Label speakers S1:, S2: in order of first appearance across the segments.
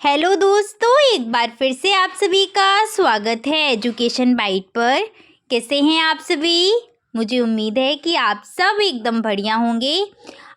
S1: Hello दोस्तों, एक बार फिर से आप सभी का स्वागत है एजुकेशन बाइट पर। कैसे हैं आप सभी? मुझे उम्मीद है कि आप सब एकदम बढ़िया होंगे।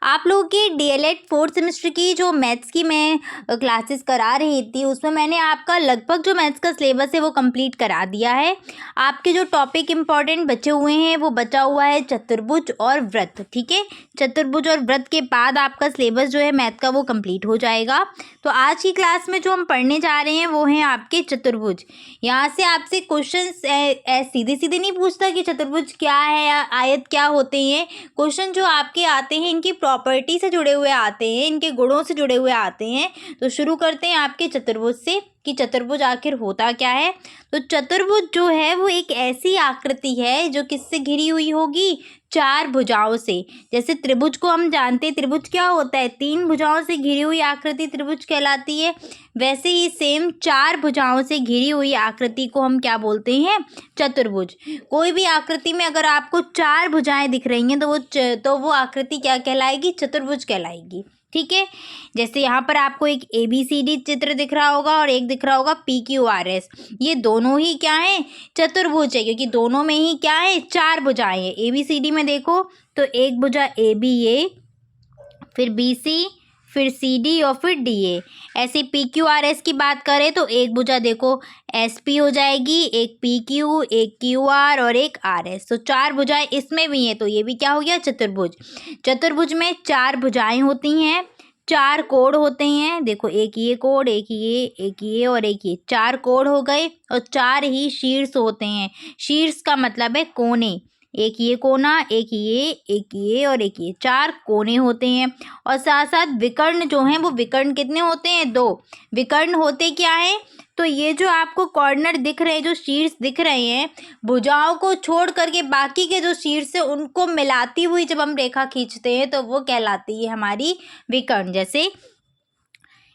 S1: आप लोगों के डीएलएड 4th सेमेस्टर की जो मैथ्स की मैं क्लासेस करा रही थी, उसमें मैंने आपका लगभग जो मैथ्स का सिलेबस है वो कंप्लीट करा दिया है। आपके जो टॉपिक इम्पॉर्टेंट बचे हुए हैं वो बचा हुआ है चतुर्भुज और वृत्त। ठीक है, चतुर्भुज और वृत्त के बाद आपका सिलेबस जो है मैथ का वो कंप्लीट हो जाएगा। तो आज की क्लास में जो हम पढ़ने जा रहे हैं वो हैं आपके चतुर्भुज। यहाँ से आपसे क्वेश्चन सीधे सीधे नहीं पूछता कि चतुर्भुज क्या है या आयत क्या होते हैं। क्वेश्चन जो आपके आते हैं इनकी प्रॉपर्टी से जुड़े हुए आते हैं, इनके गुणों से जुड़े हुए आते हैं। तो शुरू करते हैं आपके चतुर्भुज से कि चतुर्भुज आखिर होता क्या है। तो चतुर्भुज जो है वो एक ऐसी आकृति है जो किससे घिरी हुई होगी? चार भुजाओं से। जैसे त्रिभुज को हम जानते हैं, त्रिभुज क्या होता है? तीन भुजाओं से घिरी हुई आकृति त्रिभुज कहलाती है। वैसे ही सेम चार भुजाओं से घिरी हुई आकृति को हम क्या बोलते हैं? चतुर्भुज। कोई भी आकृति में अगर आपको चार भुजाएं दिख रही हैं तो वो आकृति क्या कहलाएगी? चतुर्भुज कहलाएगी। ठीक है, जैसे यहाँ पर आपको एक ABCD चित्र दिख रहा होगा और एक दिख रहा होगा PQRS। ये दोनों ही क्या है? चतुर्भुज है, क्योंकि दोनों में ही क्या है? चार भुजाएं हैं। ABCD में देखो तो एक भुजा ABA, फिर BC, फिर CD और फिर DA। ऐसे PQRS की बात करें तो एक भुजा देखो SP हो जाएगी, एक PQ, एक QR और एक RS। तो चार भुजाएं इसमें भी हैं, तो ये भी क्या हो गया? चतुर्भुज। चतुर्भुज में चार भुजाएं होती हैं, चार कोण होते हैं। देखो एक ये कोण, एक ये और एक ये, चार कोण हो गए। और चार ही शीर्ष होते हैं। शीर्ष का मतलब है कोने। एक ये कोना, एक ये और एक ये, चार कोने होते हैं। और साथ साथ विकर्ण जो हैं वो विकर्ण कितने होते हैं? दो। विकर्ण होते क्या है? तो ये जो आपको कॉर्नर दिख रहे हैं, जो शीर्ष दिख रहे हैं, भुजाओं को छोड़ करके बाकी के जो शीर्ष है उनको मिलाती हुई जब हम रेखा खींचते हैं तो वो कहलाती है हमारी विकर्ण। जैसे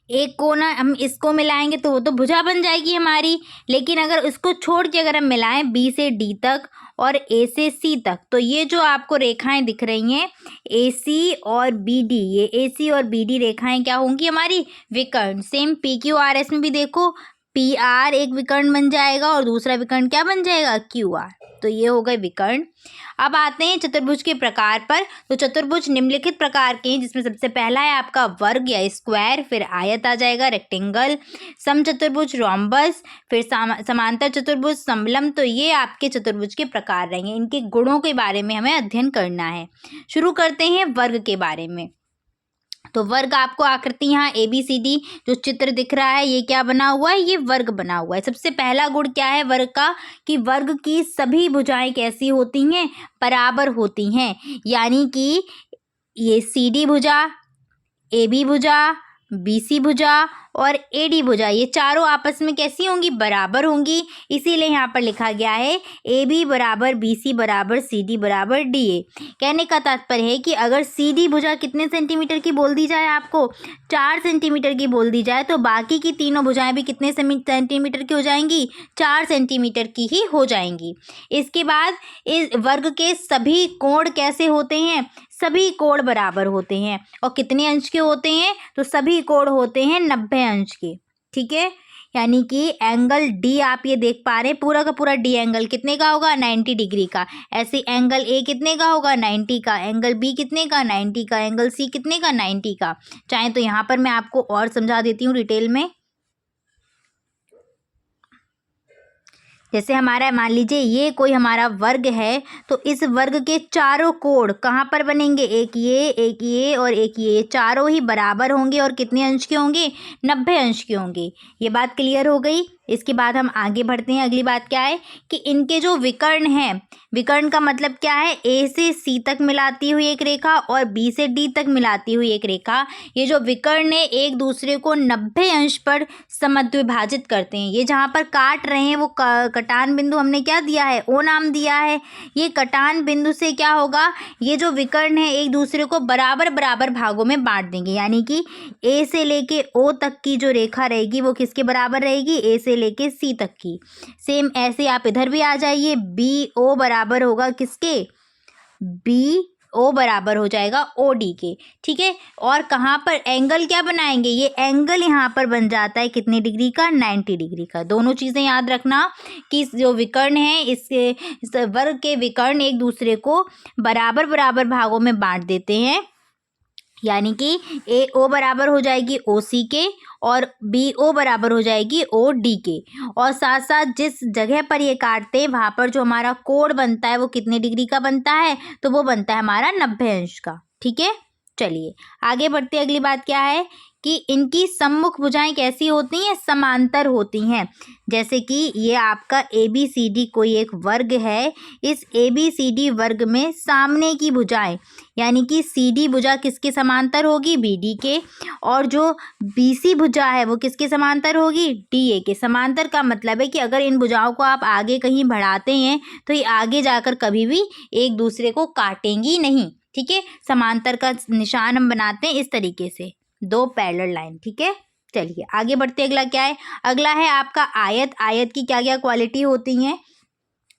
S1: एक कोना हम इसको मिलाएंगे तो वो तो भुजा बन जाएगी हमारी, लेकिन अगर उसको छोड़ के अगर हम मिलाएं B से D तक और A से C तक, तो ये जो आपको रेखाएं दिख रही हैं AC और BD, ये AC और BD रेखाएं क्या होंगी? हमारी विकर्ण। सेम PQRS में भी देखो, PR एक विकर्ण बन जाएगा और दूसरा विकर्ण क्या बन जाएगा? QR। तो ये हो गए विकर्ण। अब आते हैं चतुर्भुज के प्रकार पर। तो चतुर्भुज निम्नलिखित प्रकार के हैं, जिसमें सबसे पहला है आपका वर्ग या स्क्वायर, फिर आयत आ जाएगा रेक्टेंगल, समचतुर्भुज रोम्बस, फिर समांतर चतुर्भुज समलंब। तो ये आपके चतुर्भुज के प्रकार रहेंगे। इनके गुणों के बारे में हमें अध्ययन करना है। शुरू करते हैं वर्ग के बारे में। तो वर्ग आपको आकृति यहाँ ABCD जो चित्र दिख रहा है ये क्या बना हुआ है? ये वर्ग बना हुआ है। सबसे पहला गुण क्या है वर्ग का? कि वर्ग की सभी भुजाएं कैसी होती हैं? बराबर होती हैं। यानी कि ये CD भुजा, AB भुजा, BC भुजा और AD भुजा, ये चारों आपस में कैसी होंगी? बराबर होंगी। इसीलिए यहाँ पर लिखा गया है AB बराबर BC बराबर CD बराबर DA। कहने का तात्पर्य है कि अगर CD भुजा कितने सेंटीमीटर की बोल दी जाए आपको? 4 सेंटीमीटर की बोल दी जाए, तो बाकी की तीनों भुजाएं भी कितने सेंटीमीटर की हो जाएंगी? 4 सेंटीमीटर की ही हो जाएंगी। इसके बाद इस वर्ग के सभी कोण कैसे होते हैं? सभी कोण बराबर होते हैं। और कितने अंश के होते हैं? तो सभी कोण होते हैं 90 अंश के। ठीक है, यानी कि एंगल D आप ये देख पा रहे हैं, पूरा का पूरा D एंगल कितने का होगा? 90 डिग्री का। ऐसे एंगल A कितने का होगा? 90 का। एंगल B कितने का? 90 का। एंगल C कितने का? 90 का। चाहे तो यहाँ पर मैं आपको और समझा देती हूँ डिटेल में। जैसे हमारा मान लीजिए ये कोई हमारा वर्ग है, तो इस वर्ग के चारों कोण कहाँ पर बनेंगे? एक ये और एक ये, चारों ही बराबर होंगे और कितने अंश के होंगे? 90 अंश के होंगे। ये बात क्लियर हो गई। इसके बाद हम आगे बढ़ते हैं। अगली बात क्या है कि इनके जो विकर्ण हैं, विकर्ण का मतलब क्या है? A से C तक मिलाती हुई एक रेखा और B से D तक मिलाती हुई एक रेखा। ये जो विकर्ण है एक दूसरे को 90 अंश पर समद्विभाजित करते हैं। ये जहाँ पर काट रहे हैं वो कटान बिंदु हमने क्या दिया है? O नाम दिया है। ये कटान बिंदु से क्या होगा? ये जो विकर्ण है एक दूसरे को बराबर बराबर भागों में बांट देंगे। यानी कि A से लेके O तक की जो रेखा रहेगी वो किसके बराबर रहेगी? A से लेके C तक की। सेम ऐसे आप इधर भी आ जाइए, BO बराबर होगा किसके? ओ बराबर हो जाएगा ओ डी के, ठीक है। और कहाँ पर एंगल क्या बनाएंगे, ये एंगल यहाँ पर बन जाता है कितनी डिग्री का, 90 डिग्री का। दोनों चीज़ें याद रखना कि जो विकर्ण है इस वर्ग के विकर्ण एक दूसरे को बराबर बराबर भागों में बांट देते हैं, यानी कि ए ओ बराबर हो जाएगी ओ सी के और बी ओ बराबर हो जाएगी ओ डी के। और साथ साथ जिस जगह पर ये काटते हैं वहाँ पर जो हमारा कोण बनता है वो कितने डिग्री का बनता है, तो वो बनता है हमारा 90 अंश का, ठीक है। चलिए आगे बढ़ते, अगली बात क्या है कि इनकी सम्मुख भुजाएं कैसी होती हैं, समांतर होती हैं। जैसे कि ये आपका ए बी सी डी कोई एक वर्ग है, इस ए बी सी डी वर्ग में सामने की भुजाएं यानी कि सी डी भुजा किसके समांतर होगी, बी डी के, और जो बी सी भुजा है वो किसके समांतर होगी, डी ए के। समांतर का मतलब है कि अगर इन भुजाओं को आप आगे कहीं बढ़ाते हैं तो ये आगे जाकर कभी भी एक दूसरे को काटेंगी नहीं, ठीक है। समांतर का निशान हम बनाते हैं इस तरीके से, दो पैरेलल लाइन, ठीक है। चलिए आगे बढ़ते, अगला क्या है, अगला है आपका आयत। आयत की क्या क्या क्वालिटी होती हैं,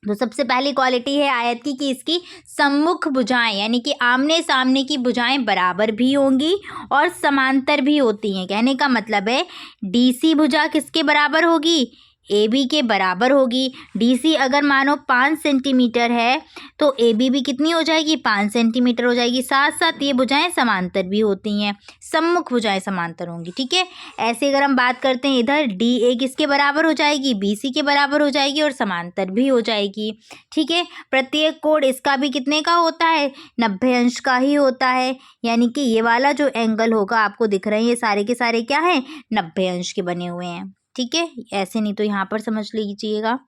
S1: तो सबसे पहली क्वालिटी है आयत की कि इसकी सम्मुख भुजाएं यानी कि आमने सामने की भुजाएं बराबर भी होंगी और समांतर भी होती हैं। कहने का मतलब है डी सी भुजा किसके बराबर होगी, ए बी के बराबर होगी। डी सी अगर मानो 5 सेंटीमीटर है तो ए बी भी कितनी हो जाएगी, 5 सेंटीमीटर हो जाएगी। साथ साथ ये भुजाएं समांतर भी होती हैं, सम्मुख भुजाएं समांतर होंगी, ठीक है। ऐसे अगर हम बात करते हैं इधर डी ए किसके बराबर हो जाएगी, बी सी के बराबर हो जाएगी और समांतर भी हो जाएगी, ठीक है। प्रत्येक कोण इसका भी कितने का होता है, 90 अंश का ही होता है। यानी कि ये वाला जो एंगल होगा आपको दिख रहे हैं ये सारे के सारे क्या हैं, 90 अंश के बने हुए हैं, ठीक है। ऐसे नहीं तो यहाँ पर समझ लीजिएगा,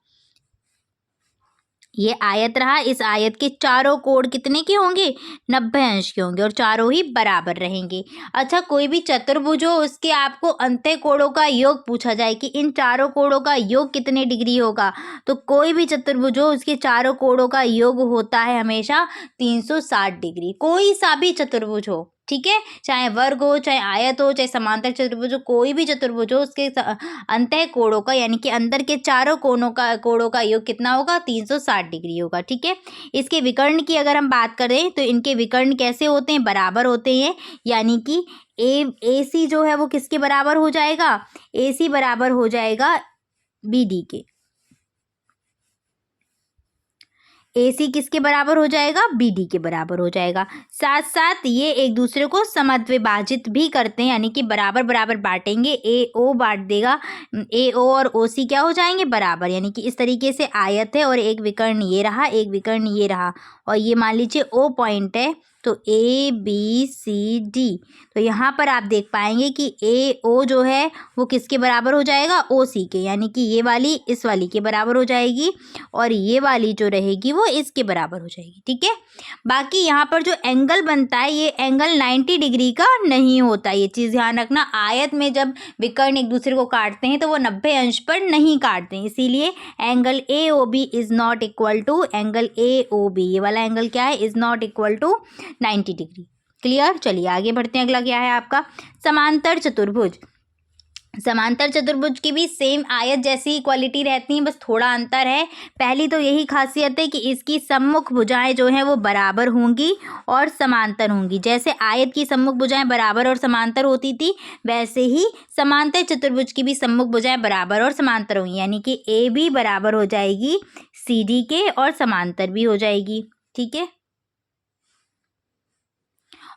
S1: ये आयत रहा, इस आयत के चारों कोण कितने के होंगे, 90 अंश के होंगे और चारों ही बराबर रहेंगे। अच्छा कोई भी चतुर्भुज हो उसके आपको अंत्य कोणों का योग पूछा जाए कि इन चारों कोणों का योग कितने डिग्री होगा, तो कोई भी चतुर्भुज हो उसके चारों कोणों का योग होता है हमेशा 360 डिग्री। कोई सा भी चतुर्भुज हो, ठीक है, चाहे वर्ग हो, चाहे आयत हो, चाहे समांतर चतुर्भुज हो, कोई भी चतुर्भुज हो उसके अंतः कोणों का यानी कि अंदर के चारों कोणों का योग कितना होगा, 360 डिग्री होगा, ठीक है। इसके विकर्ण की अगर हम बात करें तो इनके विकर्ण कैसे होते हैं, बराबर होते हैं। यानी कि ए सी जो है वो किसके बराबर हो जाएगा, ए सी बराबर हो जाएगा बी डी के। ए सी किसके बराबर हो जाएगा, बी डी के बराबर हो जाएगा। साथ साथ ये एक दूसरे को समद्विभाजित भी करते हैं यानी कि बराबर बराबर बांटेंगे, ए ओ बांट देगा, ए ओ और ओ सी क्या हो जाएंगे, बराबर। यानी कि इस तरीके से आयत है और एक विकर्ण ये रहा, एक विकर्ण ये रहा और ये मान लीजिए ओ पॉइंट है, तो ए बी सी डी, तो यहाँ पर आप देख पाएंगे कि ए ओ जो है वो किसके बराबर हो जाएगा, ओ सी के। यानी कि ये वाली इस वाली के बराबर हो जाएगी और ये वाली जो रहेगी वो इसके बराबर हो जाएगी, ठीक है। बाकी यहाँ पर जो एंगल बनता है ये एंगल 90 डिग्री का नहीं होता, ये चीज़ ध्यान रखना। आयत में जब विकर्ण एक दूसरे को काटते हैं तो वो 90 अंश पर नहीं काटते हैं, इसीलिए angle A O B is not equal to angle A O B, ये वाला एंगल क्या है, is not equal to 90 degree. Clear, चलिए आगे बढ़ते हैं। अगला क्या है आपका समांतर चतुर्भुज। समांतर चतुर्भुज की भी सेम आयत जैसी क्वालिटी रहती है, बस थोड़ा अंतर है। पहली तो यही खासियत है कि इसकी सम्मुख भुजाएं जो हैं वो बराबर होंगी और समांतर होंगी। जैसे आयत की सम्मुख भुजाएं बराबर और समांतर होती थी वैसे ही समांतर चतुर्भुज की भी सम्मुख भुजाएं बराबर और समांतर होंगी। यानी कि ए बी बराबर हो जाएगी सी डी के और समांतर भी हो जाएगी, ठीक है।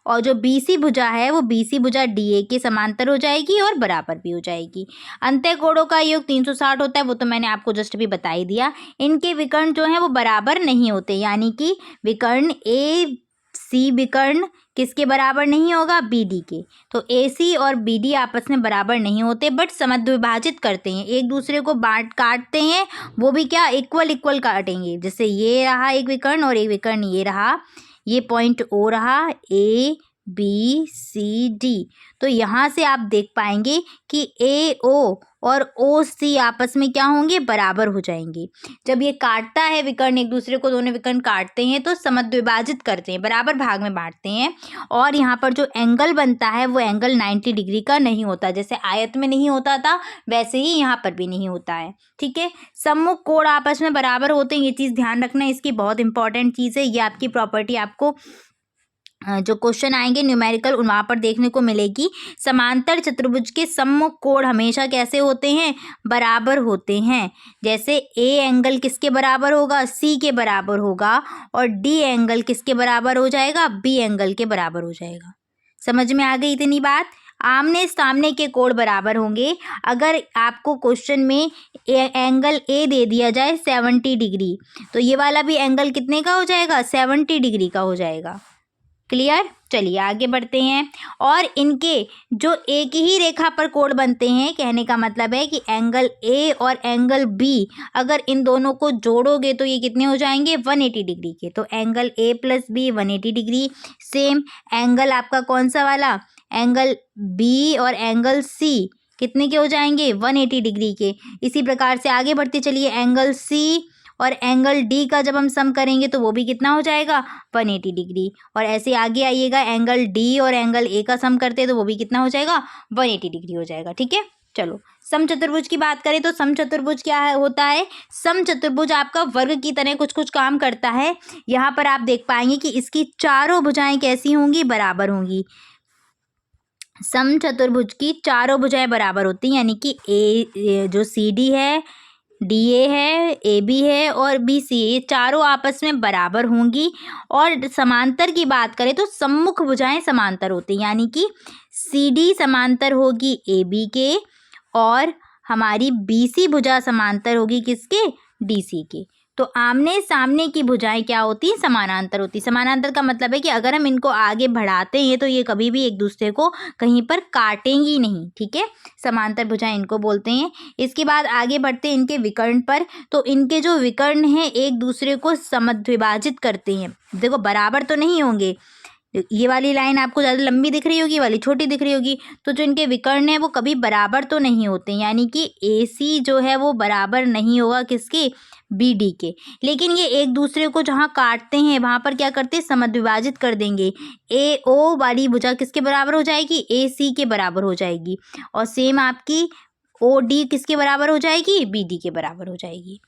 S1: और जो बी सी भुजा है वो बी सी भुजा डी ए के समांतर हो जाएगी और बराबर भी हो जाएगी। अंत्य कोणों का योग 360 होता है, वो तो मैंने आपको जस्ट अभी बता ही दिया। इनके विकर्ण जो हैं वो बराबर नहीं होते, यानी कि विकर्ण ए सी विकर्ण किसके बराबर नहीं होगा, बी डी के। तो ए सी और बी डी आपस में बराबर नहीं होते बट समद्विभाजित करते हैं, एक दूसरे को काटते हैं, वो भी क्या इक्वल इक्वल काटेंगे। जैसे ये रहा एक विकर्ण और एक विकर्ण ये रहा, ये पॉइंट ओ रहा ए बी सी डी, तो यहाँ से आप देख पाएंगे कि ए ओ और ओ सी आपस में क्या होंगे, बराबर हो जाएंगे। जब ये काटता है विकर्ण एक दूसरे को, दोनों विकर्ण काटते हैं तो समद्विभाजित करते हैं, बराबर भाग में बांटते हैं। और यहाँ पर जो एंगल बनता है वो एंगल 90 डिग्री का नहीं होता, जैसे आयत में नहीं होता था वैसे ही यहाँ पर भी नहीं होता है, ठीक है। सम्मुख कोण आपस में बराबर होते हैं, ये चीज़ ध्यान रखना, इसकी बहुत इंपॉर्टेंट चीज़ है, ये आपकी प्रॉपर्टी आपको जो क्वेश्चन आएंगे न्यूमेरिकल वहाँ पर देखने को मिलेगी। समांतर चतुर्भुज के सम्मुख कोण हमेशा कैसे होते हैं, बराबर होते हैं। जैसे ए एंगल किसके बराबर होगा, सी के बराबर होगा, और डी एंगल किसके बराबर हो जाएगा, बी एंगल के बराबर हो जाएगा। समझ में आ गई इतनी बात। आमने सामने के कोण बराबर होंगे। अगर आपको क्वेश्चन में एंगल ए दे दिया जाए 70 डिग्री, तो ये वाला भी एंगल कितने का हो जाएगा, 70 डिग्री का हो जाएगा। क्लियर। चलिए आगे बढ़ते हैं। और इनके जो एक ही रेखा पर कोण बनते हैं, कहने का मतलब है कि एंगल ए और एंगल बी, अगर इन दोनों को जोड़ोगे तो ये कितने हो जाएंगे, 180 डिग्री के। तो angle A plus B 180 degree. Same angle आपका कौन सा वाला, एंगल बी और एंगल सी कितने के हो जाएंगे, 180 डिग्री के। इसी प्रकार से आगे बढ़ते चलिए, एंगल सी और एंगल डी का जब हम सम करेंगे तो वो भी कितना हो जाएगा, 180 डिग्री। और ऐसे आगे आइएगा, एंगल डी और एंगल ए का सम करते हैं तो वो भी कितना हो जाएगा, 180 डिग्री हो जाएगा। ठीक है। चलो समचतुर्भुज की बात करें तो समचतुर्भुज क्या है, होता है, समचतुर्भुज आपका वर्ग की तरह कुछ कुछ काम करता है। यहाँ पर आप देख पाएंगे कि इसकी चारों भुजाएं कैसी होंगी, बराबर होंगी। समचतुर्भुज की चारों भुजाएं बराबर होती हैं, यानी कि ए जो सी डी है, डी ए है, ए बी है और बी सी, ये चारों आपस में बराबर होंगी। और समांतर की बात करें तो सम्मुख भुजाएं समांतर होती हैं, यानी कि सी डी समांतर होगी ए बी के, और हमारी बी सी भुजा समांतर होगी किसके, डी सी के। तो आमने सामने की भुजाएं क्या होती हैं, समानांतर होती। समानांतर का मतलब है कि अगर हम इनको आगे बढ़ाते हैं तो ये कभी भी एक दूसरे को कहीं पर काटेंगी नहीं। ठीक है, समांतर भुजाएं इनको बोलते हैं। इसके बाद आगे बढ़ते हैं इनके विकर्ण पर। तो इनके जो विकर्ण हैं एक दूसरे को समद्विभाजित करते हैं। देखो बराबर तो नहीं होंगे, ये वाली लाइन आपको ज़्यादा लंबी दिख रही होगी, वाली छोटी दिख रही होगी, तो जो इनके विकर्ण है वो कभी बराबर तो नहीं होते, यानी कि ए सी जो है वो बराबर नहीं होगा किसके, बी डी के। लेकिन ये एक दूसरे को जहाँ काटते हैं वहाँ पर क्या करते हैं, समद्विभाजित कर देंगे। ए ओ वाली भुजा किसके बराबर हो जाएगी, ए सी के बराबर हो जाएगी, और सेम आपकी ओ डी किसके बराबर हो जाएगी, बी डी के बराबर हो जाएगी।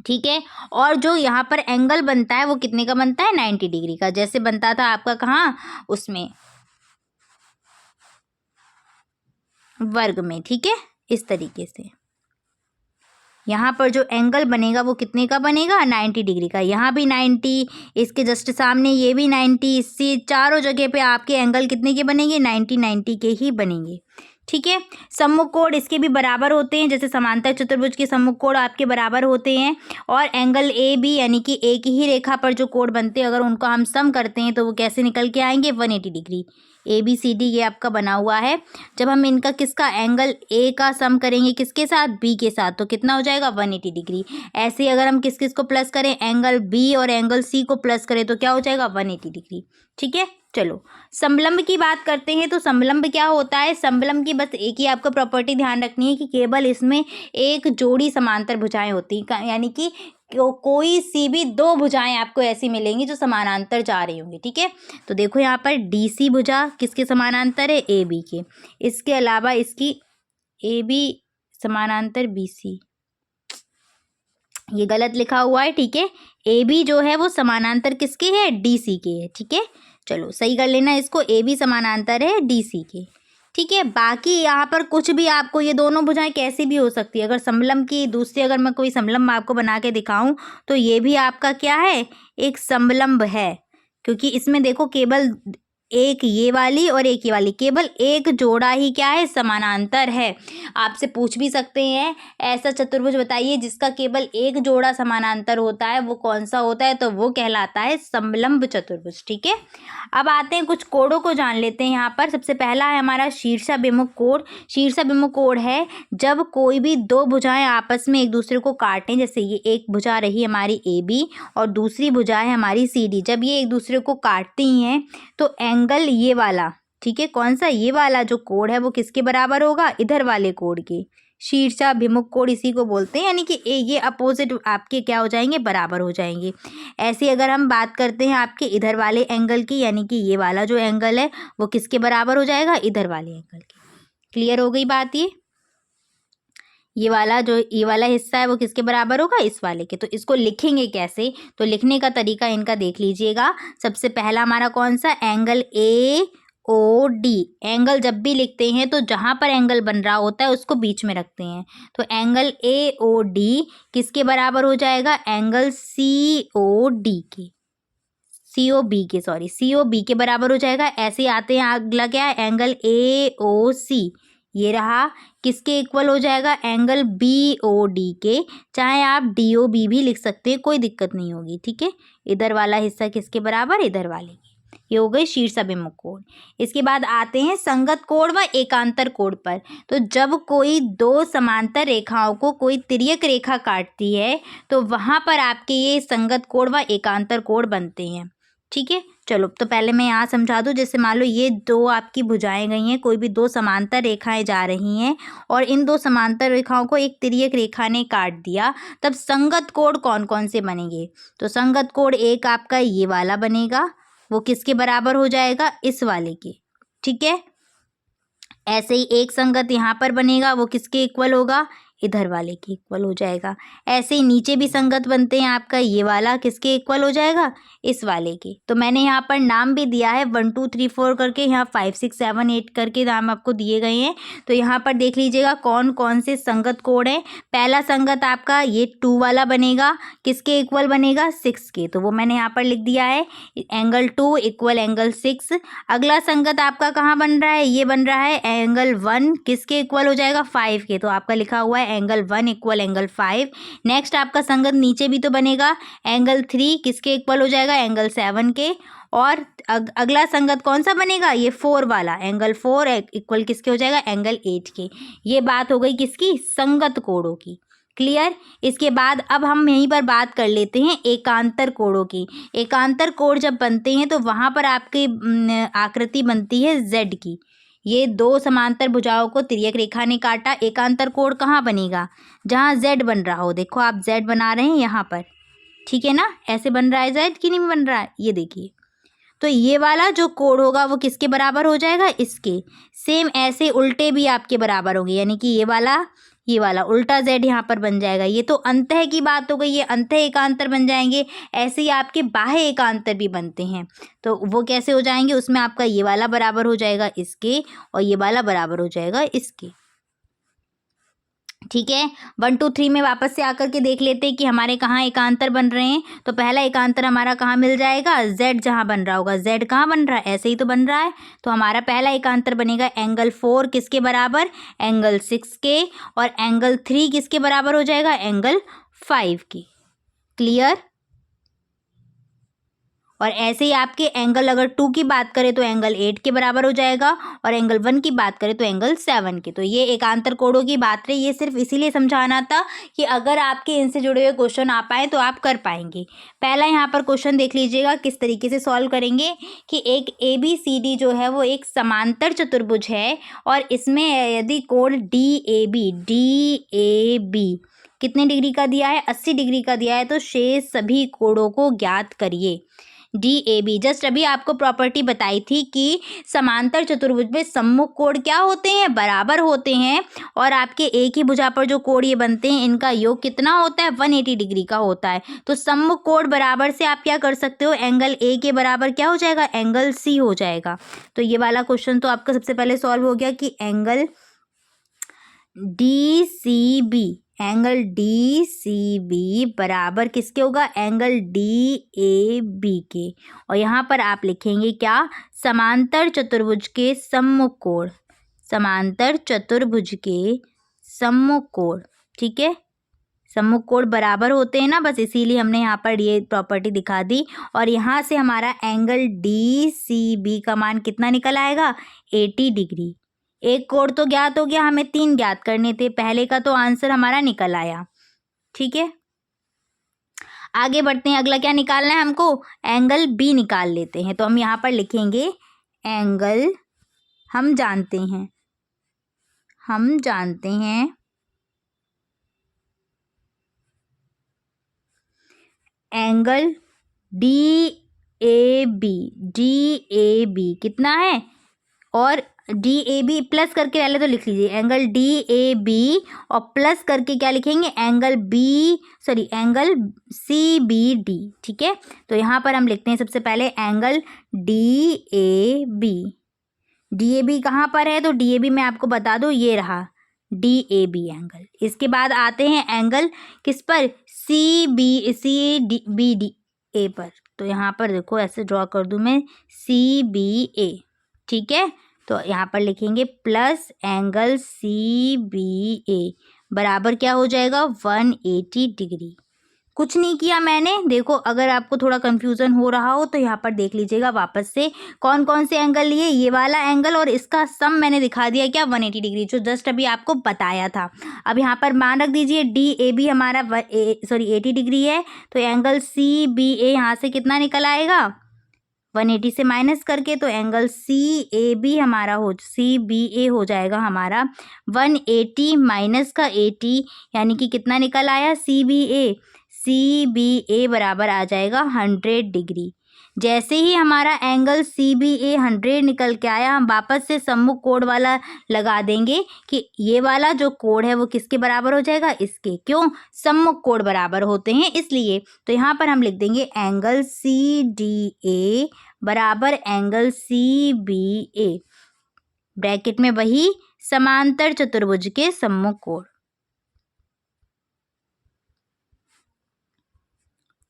S1: ठीक है। और जो यहाँ पर एंगल बनता है वो कितने का बनता है, 90 डिग्री का, जैसे बनता था आपका कहाँ, उसमें वर्ग में। ठीक है, इस तरीके से यहाँ पर जो एंगल बनेगा वो कितने का बनेगा, 90 डिग्री का। यहाँ भी 90, इसके जस्ट सामने ये भी 90, इससे चारों जगह पे आपके एंगल कितने के बनेंगे, 90 के ही बनेंगे। ठीक है। सम्मुख कोण इसके भी बराबर होते हैं, जैसे समांतर चतुर्भुज के सम्मुख कोण आपके बराबर होते हैं। और एंगल ए बी, यानी कि एक ही रेखा पर जो कोण बनते हैं अगर उनको हम सम करते हैं तो वो कैसे निकल के आएंगे, 180 degree. A B C D ये आपका बना हुआ है। जब हम इनका किसका, एंगल ए का सम करेंगे किसके साथ, बी के साथ, तो कितना हो जाएगा, 180 डिग्री। ऐसे ही अगर हम किस किस को प्लस करें, एंगल बी और एंगल सी को प्लस करें तो क्या हो जाएगा, 180 डिग्री। ठीक है। चलो समलंब की बात करते हैं। तो समलंब क्या होता है, समलंब की बस एक ही आपको प्रॉपर्टी ध्यान रखनी है कि केवल इसमें एक जोड़ी समांतर भुजाएं होती हैं, यानी कि कोई सी भी दो भुजाएं आपको ऐसी मिलेंगी जो समानांतर जा रही होंगी। ठीक है। तो देखो यहाँ पर डी सी भुजा किसके समानांतर है, ए बी के। इसके अलावा इसकी ए बी समानांतर बी सी, ये गलत लिखा हुआ है। ठीक है। ए बी जो है वो समानांतर किसके है, डी सी के है। ठीक है। चलो सही कर लेना इसको, ए बी समानांतर है डी सी के। ठीक है। बाकी यहाँ पर कुछ भी आपको, ये दोनों भुजाएं कैसी भी हो सकती है। अगर समलंब की दूसरी, अगर मैं कोई समलंब आपको बना के दिखाऊं तो ये भी आपका क्या है, एक समलंब है, क्योंकि इसमें देखो केवल एक ये वाली और एक ये वाली, केवल एक जोड़ा ही क्या है, समानांतर है। आपसे पूछ भी सकते हैं ऐसा चतुर्भुज बताइए जिसका केवल एक जोड़ा समानांतर होता है, वो कौन सा होता है, तो वो कहलाता है समलंब चतुर्भुज। ठीक है। अब आते हैं कुछ कोणों को जान लेते हैं। यहाँ पर सबसे पहला है हमारा शीर्षाभिमुख कोण। शीर्षाभिमुख कोण है जब कोई भी दो भुजाएं आपस में एक दूसरे को काटें, जैसे ये एक भुजा रही हमारी ए बी और दूसरी भुजा है हमारी सी डी, जब ये एक दूसरे को काटती हैं तो एंगल ये वाला, ठीक है, कौन सा, ये वाला जो कोण है वो किसके बराबर होगा, इधर वाले कोण के। शीर्षाभिमुख कोण इसी को बोलते हैं, यानी कि ये अपोजिट आपके क्या हो जाएंगे, बराबर हो जाएंगे। ऐसे अगर हम बात करते हैं आपके इधर वाले एंगल की, यानी कि ये वाला जो एंगल है वो किसके बराबर हो जाएगा, इधर वाले एंगल के। क्लियर हो गई बात ये। ये वाला हिस्सा है वो किसके बराबर होगा, इस वाले के। तो इसको लिखेंगे कैसे, तो लिखने का तरीका इनका देख लीजिएगा। सबसे पहला हमारा कौन सा, angle A O D. Angle जब भी लिखते हैं तो जहाँ पर एंगल बन रहा होता है उसको बीच में रखते हैं। तो एंगल ए ओ डी किसके बराबर हो जाएगा, एंगल सी ओ डी के, सी ओ बी के बराबर हो जाएगा। ऐसे ही आते हैं अगला क्या है, एंगल ए ओ सी, ये रहा, किसके इक्वल हो जाएगा, एंगल बी ओ डी के। चाहे आप डी ओ बी भी लिख सकते हैं, कोई दिक्कत नहीं होगी, ठीक है। इधर वाला हिस्सा किसके बराबर, इधर वाले के। ये हो गई शीर्षाभिमुख कोण। इसके बाद आते हैं संगत कोण व एकांतर कोण पर। तो जब कोई दो समांतर रेखाओं को कोई तिर्यक रेखा काटती है तो वहाँ पर आपके ये संगत कोण व एकांतर कोण बनते हैं, ठीक है। चलो तो पहले मैं यहाँ समझा दूँ। जैसे मान लो ये दो आपकी भुजाएं गई हैं, कोई भी दो समांतर रेखाएं जा रही हैं और इन दो समांतर रेखाओं को एक तिर्यक रेखा ने काट दिया, तब संगत कोण कौन कौन से बनेंगे। तो संगत कोण एक आपका ये वाला बनेगा, वो किसके बराबर हो जाएगा, इस वाले के, ठीक है। ऐसे ही एक संगत यहाँ पर बनेगा, वो किसके इक्वल होगा, इधर वाले के इक्वल हो जाएगा। ऐसे ही नीचे भी संगत बनते हैं, आपका ये वाला किसके इक्वल हो जाएगा, इस वाले के। तो मैंने यहाँ पर नाम भी दिया है 1 2 3 4 करके, यहाँ 5 6 7 8 करके नाम आपको दिए गए हैं। तो यहाँ पर देख लीजिएगा कौन कौन से संगत कोण है। पहला संगत आपका ये 2 वाला बनेगा, किसके इक्वल बनेगा, 6 के। तो वो मैंने यहाँ पर लिख दिया है, एंगल 2 इक्वल एंगल 6। अगला संगत आपका कहाँ बन रहा है, ये बन रहा है एंगल 1, किसके इक्वल हो जाएगा, 5 के। तो आपका लिखा हुआ है एंगल 1 इक्वल एंगल 5। नेक्स्ट आपका संगत नीचे भी तो बनेगा, एंगल 3 किसके इक्वल हो जाएगा, एंगल 7 के। और अगला संगत कौन सा बनेगा, ये 4 वाला, एंगल 4 इक्वल किसके हो जाएगा, एंगल 8 के। ये बात हो गई किसकी, संगत कोणों की। क्लियर। इसके बाद अब हम यहीं पर बात कर लेते हैं एकांतर कोणों की। एकांतर कोण जब बनते हैं तो वहाँ पर आपकी आकृति बनती है जेड की। ये दो समांतर भुजाओं को तिर्यक रेखा ने काटा, एकांतर कोण कहाँ बनेगा, जहाँ जेड बन रहा हो। देखो आप जेड बना रहे हैं यहाँ पर, ठीक है ना, ऐसे बन रहा है जेड कि नहीं बन रहा है, ये देखिए। तो ये वाला जो कोण होगा वो किसके बराबर हो जाएगा, इसके। सेम ऐसे उल्टे भी आपके बराबर होंगे, यानी कि ये वाला उल्टा जेड यहाँ पर बन जाएगा। ये तो अंतः की बात हो गई, ये अंतः एकांतर बन जाएंगे। ऐसे ही आपके बाह्य एकांतर भी बनते हैं, तो वो कैसे हो जाएंगे, उसमें आपका ये वाला बराबर हो जाएगा इसके और ये वाला बराबर हो जाएगा इसके, ठीक है। 1 2 3 में वापस से आकर के देख लेते हैं कि हमारे कहाँ एकांतर बन रहे हैं। तो पहला एकांतर हमारा कहाँ मिल जाएगा, z जहाँ बन रहा होगा। z कहाँ बन रहा है, ऐसे ही तो बन रहा है। तो हमारा पहला एकांतर बनेगा एंगल 4 किसके बराबर, एंगल 6 के। और एंगल 3 किसके बराबर हो जाएगा, एंगल 5 के। क्लियर। और ऐसे ही आपके एंगल अगर 2 की बात करें तो एंगल 8 के बराबर हो जाएगा, और एंगल 1 की बात करें तो एंगल 7 के। तो ये एकांतर कोणों की बात रही। ये सिर्फ इसीलिए समझाना था कि अगर आपके इनसे जुड़े हुए क्वेश्चन आ पाए तो आप कर पाएंगे। पहला यहाँ पर क्वेश्चन देख लीजिएगा किस तरीके से सॉल्व करेंगे कि एक ABCD जो है वो एक समांतर चतुर्भुज है, और इसमें यदि कोण DAB कितने डिग्री का दिया है, 80 डिग्री का दिया है, तो शेष सभी कोणों को ज्ञात करिए। DAB जस्ट अभी आपको प्रॉपर्टी बताई थी कि समांतर चतुर्भुज में सम्मुख कोण क्या होते हैं, बराबर होते हैं। और आपके एक ही भुजा पर जो कोण ये बनते हैं इनका योग कितना होता है, 180 डिग्री का होता है। तो सम्मुख कोण बराबर से आप क्या कर सकते हो, एंगल A के बराबर क्या हो जाएगा, एंगल C हो जाएगा। तो ये वाला क्वेश्चन तो आपका सबसे पहले सॉल्व हो गया कि एंगल DCB बराबर किसके होगा, एंगल DAB के। और यहाँ पर आप लिखेंगे क्या, समांतर चतुर्भुज के सम्मुख कोण, समांतर चतुर्भुज के सम्मुख कोण, ठीक है। सम्मुख कोण बराबर होते हैं ना, बस इसीलिए हमने यहाँ पर ये प्रॉपर्टी दिखा दी। और यहाँ से हमारा एंगल DCB का मान कितना निकल आएगा, 80 डिग्री। एक कोण तो ज्ञात हो गया, हमें 3 ज्ञात करने थे, पहले का तो आंसर हमारा निकल आया, ठीक है। आगे बढ़ते हैं, अगला क्या निकालना है हमको, एंगल B निकाल लेते हैं। तो हम यहाँ पर लिखेंगे एंगल, हम जानते हैं एंगल DAB कितना है, और DAB प्लस करके पहले तो लिख लीजिए एंगल DAB और प्लस करके क्या लिखेंगे एंगल एंगल CBD। ठीक है, तो यहाँ पर हम लिखते हैं सबसे पहले एंगल DAB कहाँ पर है, तो DAB मैं आपको बता दूँ ये रहा DAB एंगल। इसके बाद आते हैं एंगल किस पर, CBDA पर। तो यहाँ पर देखो ऐसे ड्रॉ कर दूँ मैं CBA। ठीक है, तो यहाँ पर लिखेंगे प्लस एंगल CBA बराबर क्या हो जाएगा 180 डिग्री। कुछ नहीं किया मैंने, देखो अगर आपको थोड़ा कंफ्यूजन हो रहा हो तो यहाँ पर देख लीजिएगा वापस से कौन कौन से एंगल लिए, ये वाला एंगल और इसका सम मैंने दिखा दिया क्या 180 डिग्री, जो जस्ट अभी आपको बताया था। अब यहाँ पर मान रख दीजिए DAB हमारा 80 डिग्री है, तो एंगल CBA यहाँ से कितना निकल आएगा 180 से माइनस करके, तो एंगल CBA हो जाएगा हमारा 180 माइनस का 80 यानी कि कितना निकल आया CBA बराबर आ जाएगा 100 डिग्री। जैसे ही हमारा एंगल CBA 100 निकल के आया, हम वापस से सम्मुख कोण वाला लगा देंगे कि ये वाला जो कोण है वो किसके बराबर हो जाएगा, इसके। क्यों, सम्मुख कोण बराबर होते हैं इसलिए। तो यहाँ पर हम लिख देंगे एंगल CDA बराबर एंगल CBA, ब्रैकेट में वही समांतर चतुर्भुज के सम्मुख कोण,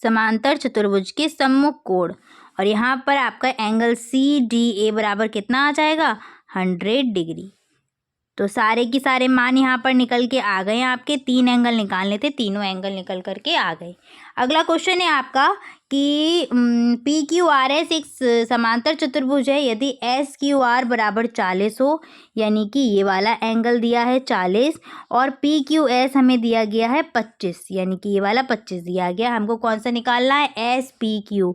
S1: समांतर चतुर्भुज के सम्मुख कोण। और यहाँ पर आपका एंगल CDA बराबर कितना आ जाएगा 100 डिग्री। तो सारे की सारे मान यहाँ पर निकल के आ गए, आपके 3 एंगल निकालने थे, तीनों एंगल निकल करके आ गए। अगला क्वेश्चन है आपका कि PQRS एक समांतर चतुर्भुज है, यदि SQR बराबर 40 हो, यानी कि ये वाला एंगल दिया है 40 और PQS हमें दिया गया है 25, यानी कि ये वाला 25 दिया गया। हमको कौन सा निकालना है SPQ,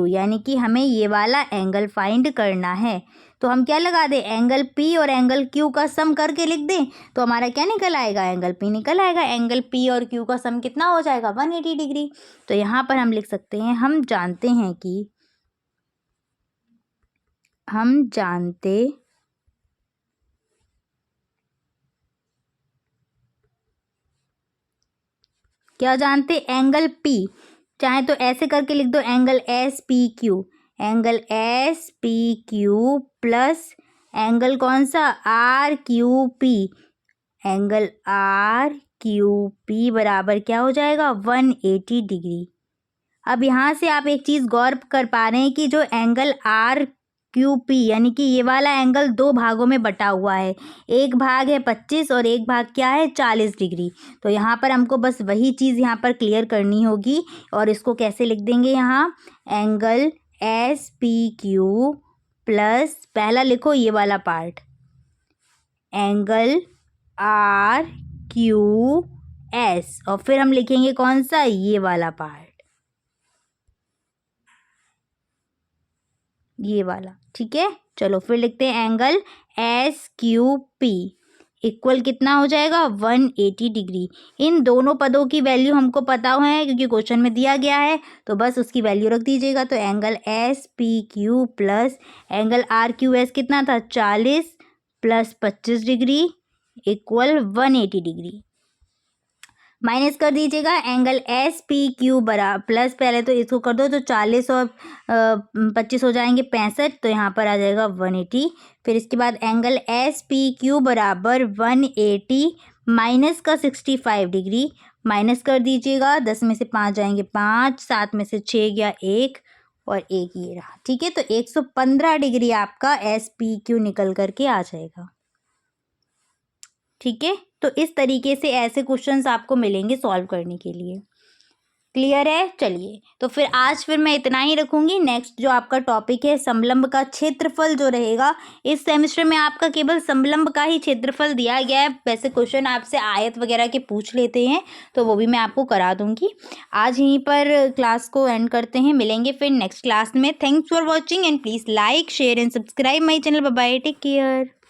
S1: यानी कि हमें ये वाला एंगल फाइंड करना है। तो हम क्या लगा दें, एंगल P और एंगल Q का सम करके लिख दें, तो हमारा क्या निकल आएगा, एंगल P निकल आएगा। एंगल P और Q का सम कितना हो जाएगा 180 डिग्री। तो यहाँ पर हम लिख सकते हैं, हम जानते एंगल P, चाहे तो ऐसे करके लिख दो एंगल SPQ प्लस एंगल कौन सा एंगल RQP बराबर क्या हो जाएगा 180 डिग्री। अब यहाँ से आप एक चीज़ गौर कर पा रहे हैं कि जो एंगल RQP यानी कि ये वाला एंगल 2 भागों में बटा हुआ है, एक भाग है 25 और एक भाग क्या है 40 डिग्री। तो यहाँ पर हमको बस वही चीज़ यहाँ पर क्लियर करनी होगी और इसको कैसे लिख देंगे, यहाँ एंगल SPQ प्लस पहला लिखो ये वाला पार्ट एंगल RQS और फिर हम लिखेंगे कौन सा, ये वाला पार्ट, ये वाला। ठीक है, चलो फिर लिखते हैं एंगल SQP इक्वल कितना हो जाएगा 180 डिग्री। इन दोनों पदों की वैल्यू हमको पता है क्योंकि क्वेश्चन में दिया गया है, तो बस उसकी वैल्यू रख दीजिएगा। तो angle SPQ plus angle RQS कितना था 40 plus 25 degree equal 180 degree. Minus कर दीजिएगा एंगल SPQ बराबर प्लस, पहले तो इसको कर दो तो 40 और 25 हो जाएंगे 65, तो यहाँ पर आ जाएगा 180। फिर इसके बाद एंगल SPQ बराबर 180 माइनस का 65 डिग्री, माइनस कर दीजिएगा, 10 में से 5 जाएंगे 5, 7 में से 6 गया 1 और 1 ये रहा। ठीक है, तो 115 डिग्री आपका SPQ निकल करके आ जाएगा। ठीक है, तो इस तरीके से ऐसे क्वेश्चंस आपको मिलेंगे सॉल्व करने के लिए। क्लियर है, चलिए तो फिर मैं इतना ही रखूँगी। नेक्स्ट जो आपका टॉपिक है समलंब का क्षेत्रफल जो रहेगा, इस सेमेस्टर में आपका केवल समलंब का ही क्षेत्रफल दिया गया है। वैसे क्वेश्चन आपसे आयत वगैरह के पूछ लेते हैं तो वो भी मैं आपको करा दूँगी। आज यहीं पर क्लास को एंड करते हैं, मिलेंगे फिर नेक्स्ट क्लास में। Thanks for watching and please like share and subscribe my channel. Bye bye, take care.